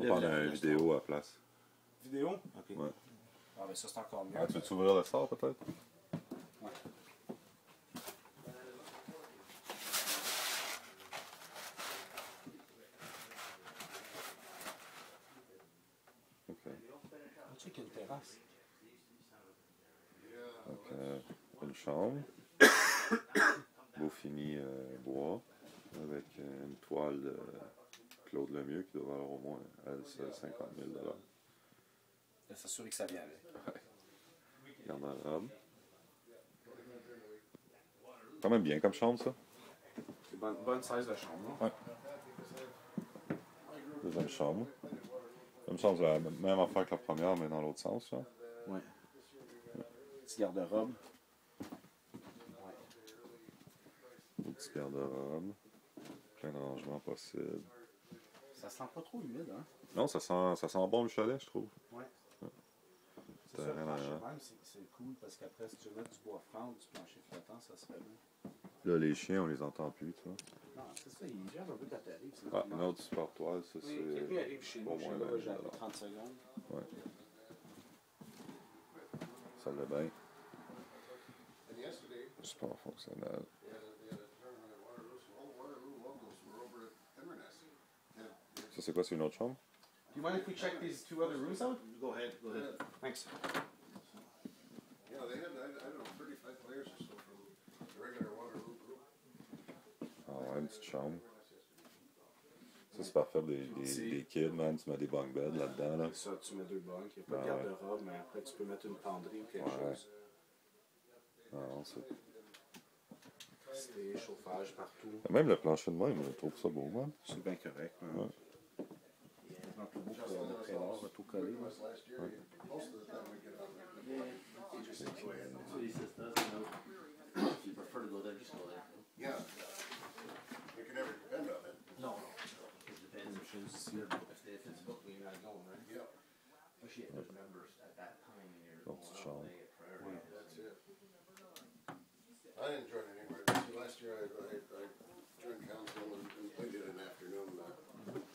On va prendre une vidéo à la place. Vidéo? Ok. Ouais. Ah, ben ça, c'est encore mieux. Ah, tu veux ouvrir le sort, peut-être? Ouais. Ok. On check une terrasse. Donc, une chambre. Beau fini bois. Avec une toile de Claude Lemieux qui doit valoir au moins, elle seule, 50 000 $. De s'assurer que ça vient avec. Ouais. Garde-robe. Quand même bien comme chambre, ça. C'est bonne size de chambre. Ouais. Deuxième chambre. Deuxième chambre, c'est la même affaire que la première, mais dans l'autre sens. Là. Ouais. Petit garde-robe. Petit garde-robe. Plein d'arrangements possibles. Ça sent pas trop humide, hein? Non, ça sent bon le chalet, je trouve. Ouais. C'est T'as ça, rien le à plancher rien. même, c'est cool parce qu'après, si tu veux mettre du bois franc ou du plancher flottant, ça serait bien. Là, les chiens, on les entend plus, tu vois. Non, c'est ça, ils gèrent un peu quand t'arrives. Ah, une autre super toile, ça, Oui, quelqu'un c'est arrive chez au nous, moins je 20 j'ai 000 $. 30 secondes. Ouais. Salle de bain. Super fonctionnel. Ça, c'est quoi, c'est une autre chambre? Do you mind if we check these two other rooms out? Go ahead. Thanks. Yeah, they had, I don't know, 35 players or so from the regular Waterloo group. Ah ouais, une petite chambre. Ça, c'est parfait pour des kids, man. Tu mets des bunk beds là-dedans, là. Ça, tu mets deux bunks. Il n'y a pas de garde-robe, mais après, tu peux mettre une penderie ou quelque chose. Non, c'est... C'est des chauffages partout. Même le plancher de même, je trouve ça beau, man. C'est bien correct. Hein? Ouais. Un peu beau pour le prévoir, tout collé. Last year, most of the time we get out there. If you prefer to go there, just go there. Yeah. You can never depend on it. No, it depends if it's booked when you're not going, right? Yeah. Especially if there's members at that time and you're Don't going show. all day at priority. That's it. I didn't join anywhere. Last year I joined council and played it an afternoon,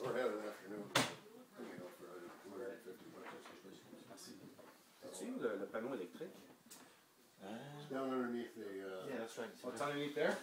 or had an afternoon, you know, for $250. Merci. As-tu vu le panneau électrique? It's down underneath the, Yeah, that's right. Oh, it's underneath there?